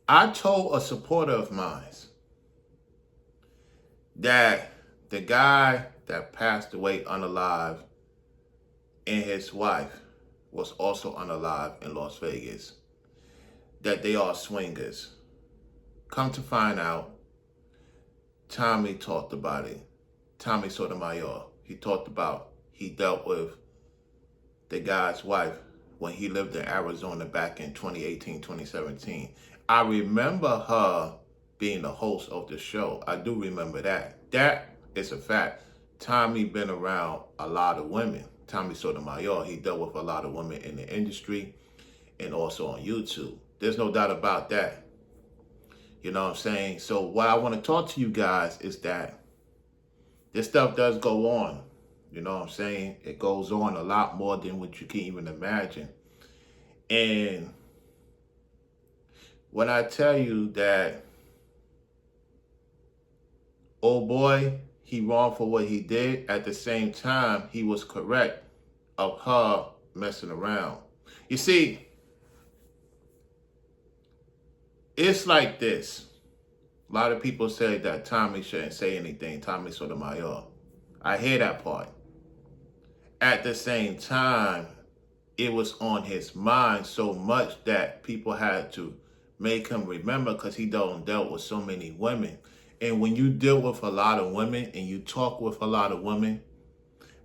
I told a supporter of mine that the guy that passed away unalive and his wife was also unalive in Las Vegas, that they are swingers. Come to find out, Tommy talked about it. Tommy Sotomayor, he dealt with the guy's wife when he lived in Arizona back in 2018, 2017. I remember her being the host of the show. I do remember that. That is a fact. Tommy been around a lot of women. Tommy Sotomayor, he dealt with a lot of women in the industry and also on YouTube. There's no doubt about that. You know what I'm saying? So what I want to talk to you guys is that this stuff does go on. You know what I'm saying? It goes on a lot more than what you can even imagine. And when I tell you that, oh boy, he wrong for what he did, at the same time, he was correct of her messing around. You see, it's like this. A lot of people say that Tommy shouldn't say anything, Tommy Sotomayor. I hear that part. At the same time, it was on his mind so much that people had to make him remember because he dealt with so many women. And when you deal with a lot of women and you talk with a lot of women,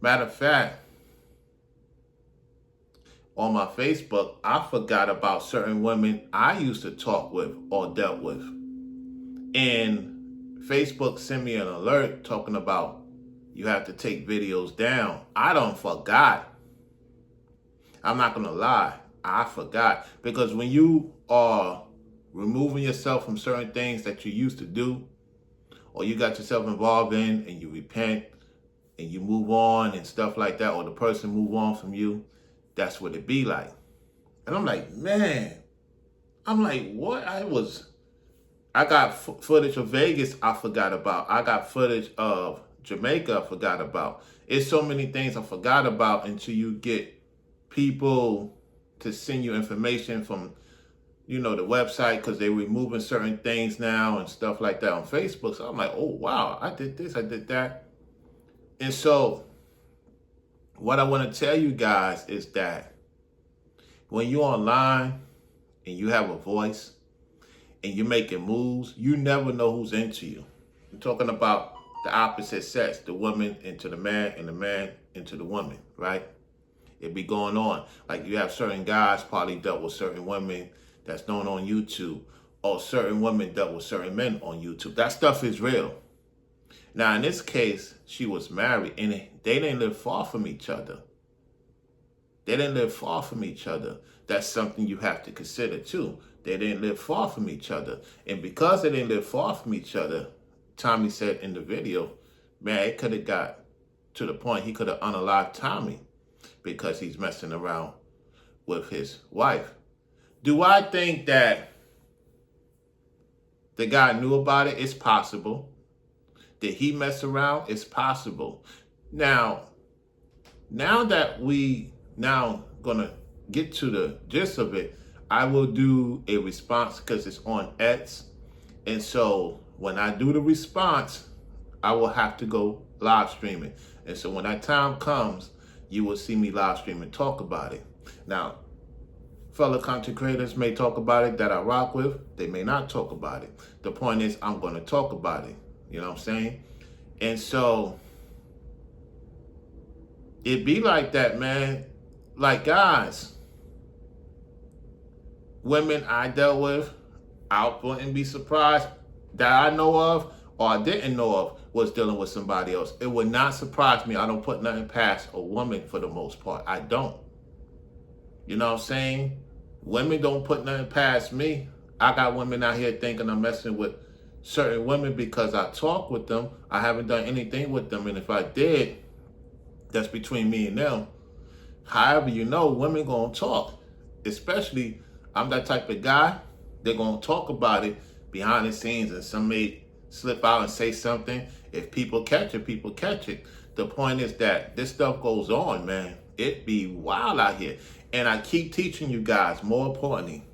matter of fact, on my Facebook, I forgot about certain women I used to talk with or dealt with. And Facebook sent me an alert talking about you have to take videos down. I don't forgot. I'm not going to lie. I forgot. Because when you are removing yourself from certain things that you used to do, or you got yourself involved in and you repent and you move on and stuff like that, or the person move on from you, that's what it be like. And I'm like, man, what? I got footage of Vegas I forgot about. I got footage of Jamaica I forgot about. It's so many things I forgot about until you get people to send you information from, the website, because they're removing certain things now and stuff like that on Facebook. So I'm like, oh, wow, I did this, I did that. And so what I want to tell you guys is that when you're online and you have a voice and you're making moves, you never know who's into you. I'm talking about the opposite sex, the woman into the man and the man into the woman, right? It be going on. Like you have certain guys probably dealt with certain women that's known on YouTube, or certain women dealt with certain men on YouTube. That stuff is real. Now, in this case, she was married and they didn't live far from each other. That's something you have to consider too. They didn't live far from each other. And because they didn't live far from each other, Tommy said in the video, man, it could have got to the point he could have unalived Tommy because he's messing around with his wife. Do I think that the guy knew about it? It's possible. Did he mess around? It's possible. Now that we gonna get to the gist of it, I will do a response because it's on X. And so when I do the response, I will have to go live streaming. And so when that time comes, you will see me live stream and talk about it. Now, fellow content creators may talk about it that I rock with. They may not talk about it. The point is, I'm going to talk about it. You know what I'm saying? And so it be like that, man. Like, guys, women I dealt with, I wouldn't be surprised that I know of or I didn't know of was dealing with somebody else. It would not surprise me. I don't put nothing past a woman for the most part. I don't. You know what I'm saying? Women don't put nothing past me. I got women out here thinking I'm messing with certain women because I talk with them. I haven't done anything with them. And if I did, that's between me and them. However, women gonna talk. Especially, I'm that type of guy. They're gonna talk about it behind the scenes, and some may slip out and say something. If people catch it, people catch it. The point is that this stuff goes on, man. It be wild out here. And I keep teaching you guys, more importantly,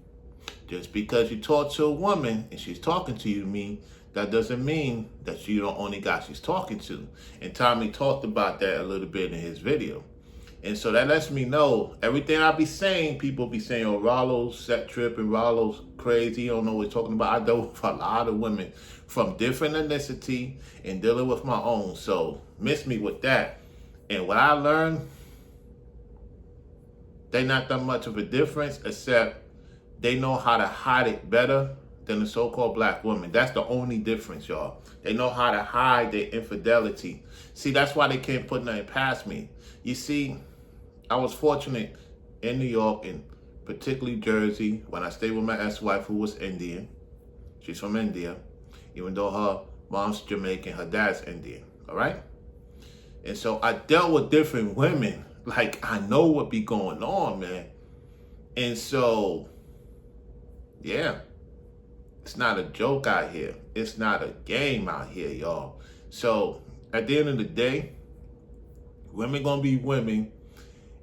Just because you talk to a woman and she's talking to you, that doesn't mean that you don't only got she's talking to. And Tommy talked about that a little bit in his video. And so that lets me know everything I be saying, people be saying, oh, Rollo's set trip and Rollo's crazy. You don't know what he's talking about. I deal with a lot of women from different ethnicity and dealing with my own. So miss me with that. And what I learned, they not that much of a difference, except they know how to hide it better than the so-called black woman. That's the only difference, y'all. They know how to hide their infidelity. See, that's why they can't put nothing past me. You see, I was fortunate in New York and particularly Jersey when I stayed with my ex-wife who was Indian. She's from India, even though her mom's Jamaican, her dad's Indian, all right? And so I dealt with different women. Like, I know what be going on, man. And so, yeah, it's not a joke out here. It's not a game out here, y'all. So at the end of the day, women gonna be women,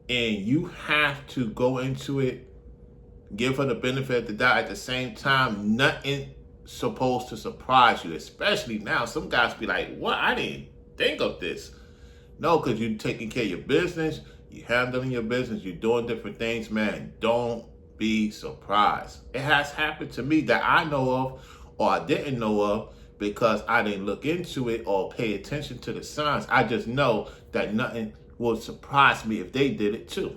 and you have to go into it, give her the benefit of the doubt. At the same time, nothing supposed to surprise you, especially now. Some guys be like, what? I didn't think of this. No, because you're taking care of your business, you're handling your business, you're doing different things, man. Don't be surprised. It has happened to me that I know of or I didn't know of because I didn't look into it or pay attention to the signs. I just know that nothing would surprise me if they did it too.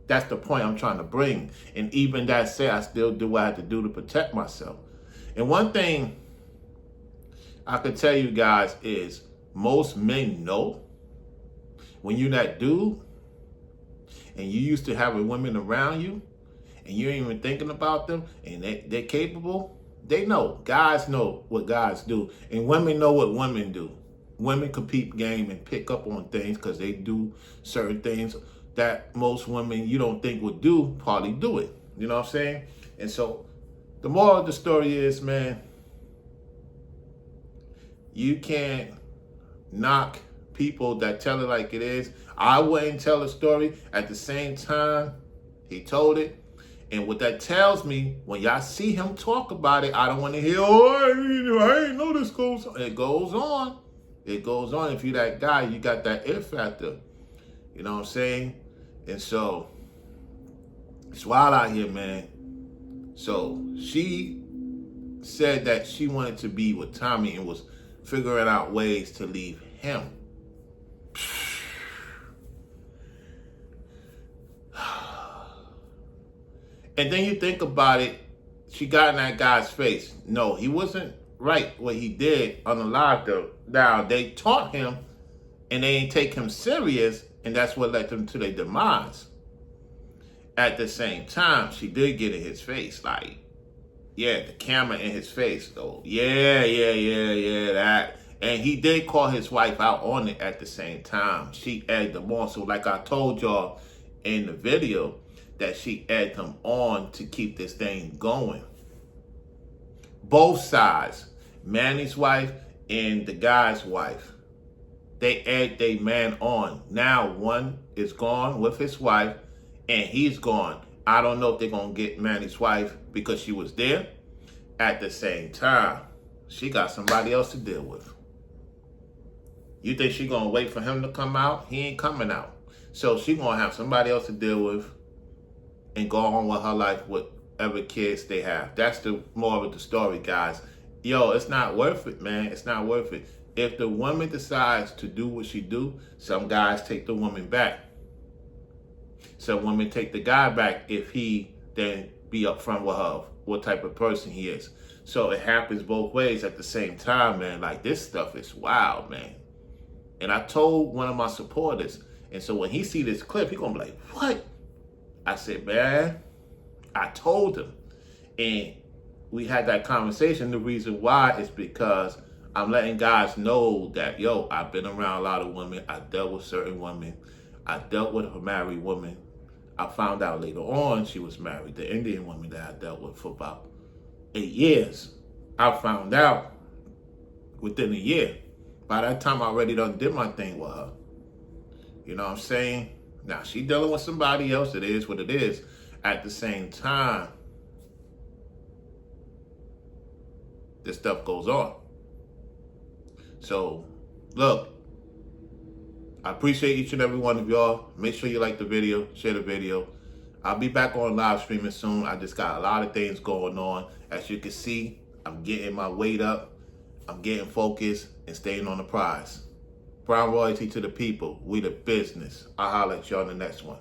That's the point I'm trying to bring. And even that said, I still do what I have to do to protect myself. And one thing I could tell you guys is most men know when you're that dude and you used to having women around you and you ain't even thinking about them and they're capable, they know. Guys know what guys do. And women know what women do. Women can peep game and pick up on things because they do certain things that most women you don't think would do, probably do it. You know what I'm saying? And so the moral of the story is, man, you can't knock people that tell it like it is. I wouldn't tell a story. At the same time, he told it. And what that tells me, when y'all see him talk about it, I don't want to hear, oh, I ain't know this goes on. It goes on. It goes on. If you're that guy, you got that it factor. You know what I'm saying? And so, it's wild out here, man. So, she said that she wanted to be with Tommy and was figuring out ways to leave him. And then you think about it, she got in that guy's face. No, he wasn't right what he did on the live though. Now, they taught him and they ain't take him serious, and that's what led them to their demise. At the same time, she did get in his face, like, yeah, the camera in his face, though. Yeah, that. And he did call his wife out on it at the same time. She egged him on. So like I told y'all in the video, that she egged him on to keep this thing going. Both sides, Manny's wife and the guy's wife, they egged their man on. Now one is gone with his wife and he's gone. I don't know if they're going to get Manny's wife because she was there. At the same time, she got somebody else to deal with. You think she going to wait for him to come out? He ain't coming out. So she going to have somebody else to deal with and go on with her life, whatever kids they have. That's the moral of the story, guys. Yo, it's not worth it, man. It's not worth it. If the woman decides to do what she do, some guys take the woman back. Some women take the guy back if he then be upfront with her, what type of person he is. So it happens both ways at the same time, man. Like, this stuff is wild, man. And I told one of my supporters, and so when he see this clip, he gonna be like, what? I said, man, I told him. And we had that conversation. The reason why is because I'm letting guys know that, yo, I've been around a lot of women. I dealt with certain women. I dealt with a married woman. I found out later on she was married. The Indian woman that I dealt with for about 8 years. I found out within a year. By that time, I already done did my thing with her. You know what I'm saying? Now, she dealing with somebody else. It is what it is. At the same time, this stuff goes on. So, look, I appreciate each and every one of y'all. Make sure you like the video, share the video. I'll be back on live streaming soon. I just got a lot of things going on. As you can see, I'm getting my weight up. I'm getting focused and staying on the prize. Brown royalty to the people. We the business. I'll holler at y'all in the next one.